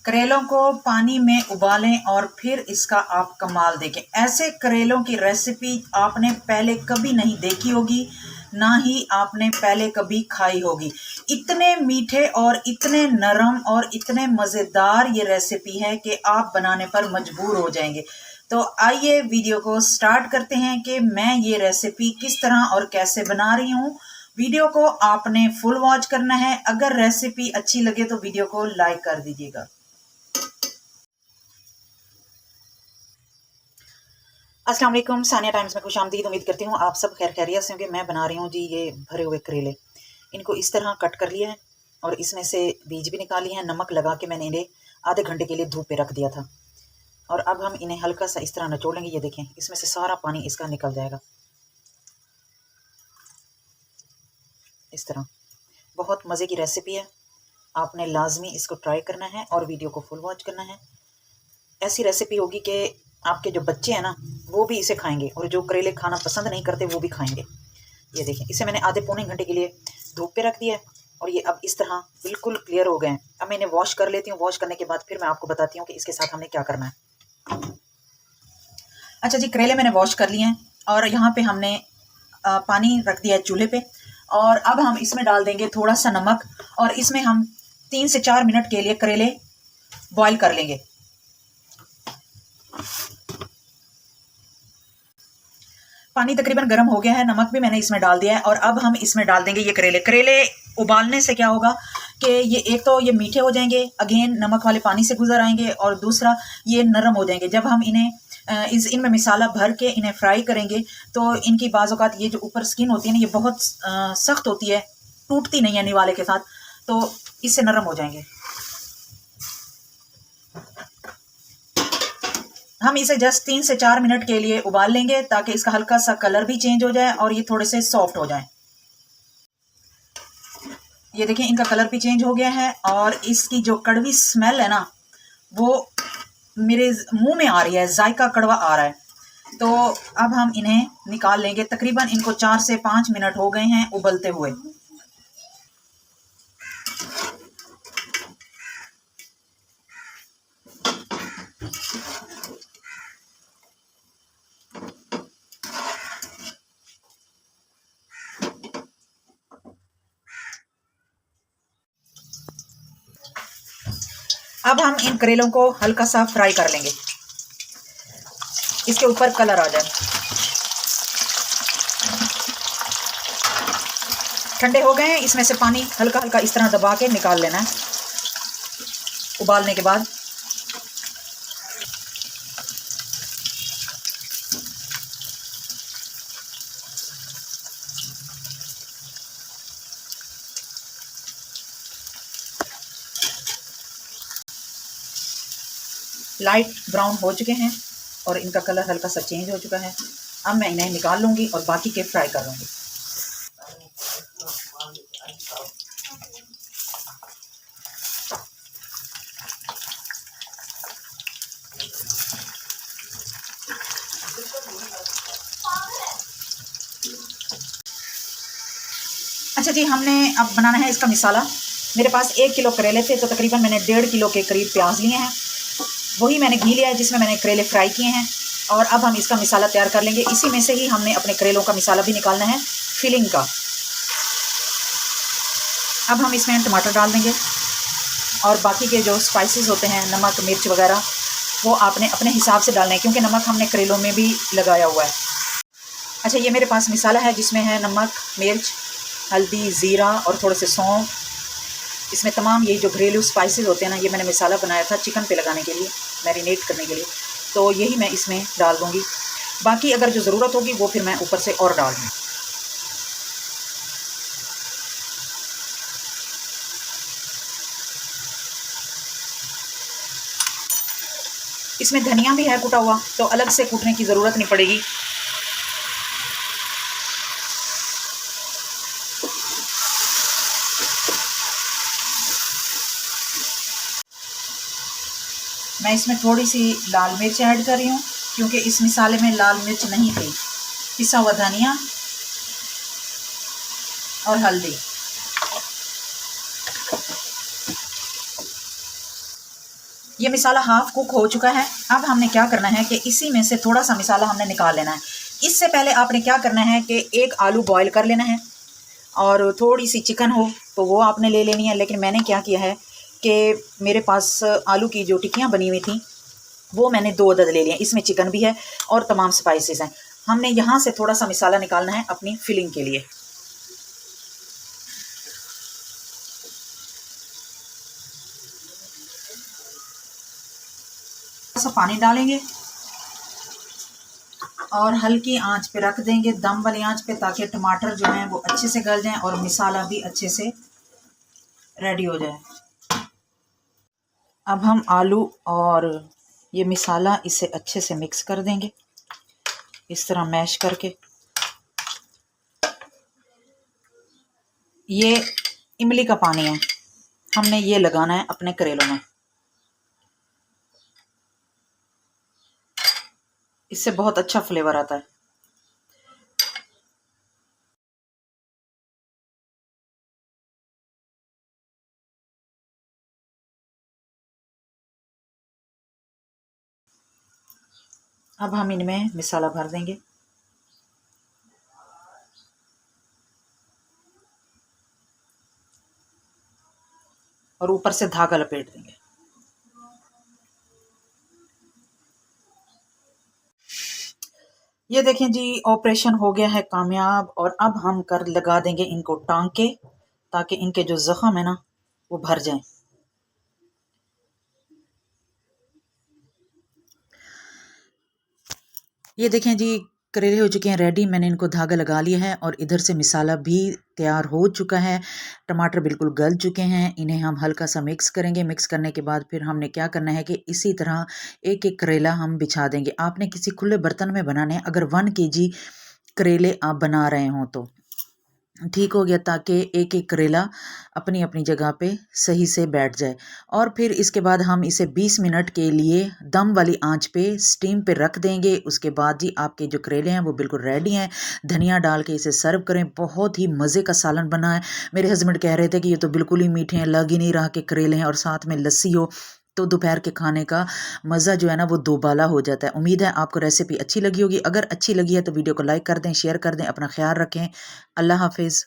करेलों को पानी में उबालें और फिर इसका आप कमाल देखें। ऐसे करेलों की रेसिपी आपने पहले कभी नहीं देखी होगी, ना ही आपने पहले कभी खाई होगी। इतने मीठे और इतने नरम और इतने मज़ेदार ये रेसिपी है कि आप बनाने पर मजबूर हो जाएंगे। तो आइए वीडियो को स्टार्ट करते हैं कि मैं ये रेसिपी किस तरह और कैसे बना रही हूँ। वीडियो को आपने फुल वॉच करना है। अगर रेसिपी अच्छी लगे तो वीडियो को लाइक कर दीजिएगा। अस्सलाम वालेकुम, सानिया टाइम्स में खुश आमदीद। उम्मीद करती हूँ आप सब खैर खैरियत से होंगे। मैं बना रही हूँ जी ये भरे हुए करेले। इनको इस तरह कट कर लिया है और इसमें से बीज भी निकाल लिए हैं। नमक लगा के मैंने इन्हें आधे घंटे के लिए धूप पे रख दिया था और अब हम इन्हें हल्का सा इस तरह निचोड़ लेंगे। ये देखें, इसमें से सारा पानी इसका निकल जाएगा इस तरह। बहुत मज़े की रेसिपी है, आपने लाजमी इसको ट्राई करना है और वीडियो को फुल वॉच करना है। ऐसी रेसिपी होगी कि आपके जो बच्चे हैं ना वो भी इसे खाएंगे और जो करेले खाना पसंद नहीं करते वो भी खाएंगे। ये देखें, इसे मैंने आधे पौने घंटे के लिए धूप पे रख दिया है और ये अब इस तरह बिल्कुल क्लियर हो गए हैं। अब मैं इन्हें वॉश कर लेती हूँ। वॉश करने के बाद फिर मैं आपको बताती हूँ कि इसके साथ हमने क्या करना है। अच्छा जी, करेले मैंने वॉश कर लिए हैं और यहाँ पे हमने पानी रख दिया है चूल्हे पे और अब हम इसमें डाल देंगे थोड़ा सा नमक और इसमें हम 3 से 4 मिनट के लिए करेले बॉईल कर लेंगे। पानी तकरीबन गर्म हो गया है, नमक भी मैंने इसमें डाल दिया है और अब हम इसमें डाल देंगे ये करेले। करेले उबालने से क्या होगा कि ये एक तो ये मीठे हो जाएंगे, अगेन नमक वाले पानी से गुजर आएंगे, और दूसरा ये नरम हो जाएंगे। जब हम इन्हें इनमें मिसाला भर के इन्हें फ्राई करेंगे तो इनकी बाज़ औक़ात ये जो ऊपर स्किन होती है ना ये बहुत सख्त होती है, टूटती नहीं है निवाले के साथ, तो इससे नरम हो जाएंगे। हम इसे जस्ट 3 से 4 मिनट के लिए उबाल लेंगे ताकि इसका हल्का सा कलर भी चेंज हो जाए और ये थोड़े से सॉफ्ट हो जाए। ये देखिए, इनका कलर भी चेंज हो गया है और इसकी जो कड़वी स्मेल है ना वो मेरे मुंह में आ रही है, जायका कड़वा आ रहा है। तो अब हम इन्हें निकाल लेंगे। तकरीबन इनको 4 से 5 मिनट हो गए हैं उबलते हुए। अब हम इन करेलों को हल्का सा फ्राई कर लेंगे, इसके ऊपर कलर आ जाए। ठंडे हो गए हैं, इसमें से पानी हल्का हल्का इस तरह दबा के निकाल लेना है उबालने के बाद। लाइट ब्राउन हो चुके हैं और इनका कलर हल्का सा चेंज हो चुका है। अब मैं इन्हें निकाल लूँगी और बाकी के फ्राई कर लूँगी। अच्छा जी, हमने अब बनाना है इसका मिसाला। मेरे पास 1 किलो करेले थे तो तकरीबन मैंने 1.5 किलो के करीब प्याज लिए हैं। वही मैंने घी लिया है जिसमें मैंने करेले फ्राई किए हैं और अब हम इसका मिसाला तैयार कर लेंगे। इसी में से ही हमने अपने करेलों का मिसाला भी निकालना है फिलिंग का। अब हम इसमें टमाटर डाल देंगे और बाकी के जो स्पाइसेस होते हैं, नमक मिर्च वगैरह, वो आपने अपने हिसाब से डालना है क्योंकि नमक हमने करेलों में भी लगाया हुआ है। अच्छा, ये मेरे पास मिसाला है जिसमें है नमक, मिर्च, हल्दी, ज़ीरा और थोड़े से सौंफ। इसमें तमाम ये जो घरेलू स्पाइसेस होते हैं ना, ये मैंने मिसाला बनाया था चिकन पे लगाने के लिए, मैरिनेट करने के लिए, तो यही मैं इसमें डाल दूँगी। बाकी अगर जो ज़रूरत होगी वो फिर मैं ऊपर से और डाल दूँगी। इसमें धनिया भी है कूटा हुआ, तो अलग से कूटने की ज़रूरत नहीं पड़ेगी। मैं इसमें थोड़ी सी लाल मिर्च ऐड कर रही हूँ क्योंकि इस मिसाले में लाल मिर्च नहीं थी। पिसा हुआ धनिया और हल्दी। ये मिसाला हाफ कुक हो चुका है। अब हमने क्या करना है कि इसी में से थोड़ा सा मिसाला हमने निकाल लेना है। इससे पहले आपने क्या करना है कि एक आलू बॉईल कर लेना है और थोड़ी सी चिकन हो तो वो आपने ले लेनी है। लेकिन मैंने क्या किया है कि मेरे पास आलू की जो टिक्कियाँ बनी हुई थी वो मैंने 2 अदद ले लिए। इसमें चिकन भी है और तमाम स्पाइसेस हैं। हमने यहाँ से थोड़ा सा मिसाला निकालना है अपनी फिलिंग के लिए। थोड़ा सा पानी डालेंगे और हल्की आंच पे रख देंगे, दम वाली आंच पे, ताकि टमाटर जो हैं वो अच्छे से गल जाएं और मिसाला भी अच्छे से रेडी हो जाए। अब हम आलू और ये मिसाला इसे अच्छे से मिक्स कर देंगे, इस तरह मैश करके। ये इमली का पानी है, हमने ये लगाना है अपने करेलों में। इससे बहुत अच्छा फ्लेवर आता है। अब हम इनमें मिसाला भर देंगे और ऊपर से धागा लपेट देंगे। ये देखें जी, ऑपरेशन हो गया है कामयाब। और अब हम कर लगा देंगे इनको टांके, ताकि इनके जो जख्म है ना वो भर जाएं। ये देखें जी, करेले हो चुके हैं रेडी। मैंने इनको धागा लगा लिया है और इधर से मिसाला भी तैयार हो चुका है। टमाटर बिल्कुल गल चुके हैं। इन्हें हम हल्का सा मिक्स करेंगे। मिक्स करने के बाद फिर हमने क्या करना है कि इसी तरह एक एक करेला हम बिछा देंगे। आपने किसी खुले बर्तन में बनाने हैं। अगर 1 kg करेले आप बना रहे हों तो ठीक हो गया, ताकि एक एक करेला अपनी अपनी जगह पे सही से बैठ जाए। और फिर इसके बाद हम इसे 20 मिनट के लिए दम वाली आंच पे स्टीम पे रख देंगे। उसके बाद जी आपके जो करेले हैं वो बिल्कुल रेडी हैं। धनिया डाल के इसे सर्व करें। बहुत ही मज़े का सालन बना है। मेरे हस्बैंड कह रहे थे कि ये तो बिल्कुल ही मीठे हैं, लग ही नहीं रहा कि करेले हैं, और साथ में लस्सी हो तो दोपहर के खाने का मज़ा जो है ना वो दोबाला हो जाता है। उम्मीद है आपको रेसिपी अच्छी लगी होगी। अगर अच्छी लगी है तो वीडियो को लाइक कर दें, शेयर कर दें। अपना ख्याल रखें। अल्लाह हाफिज़।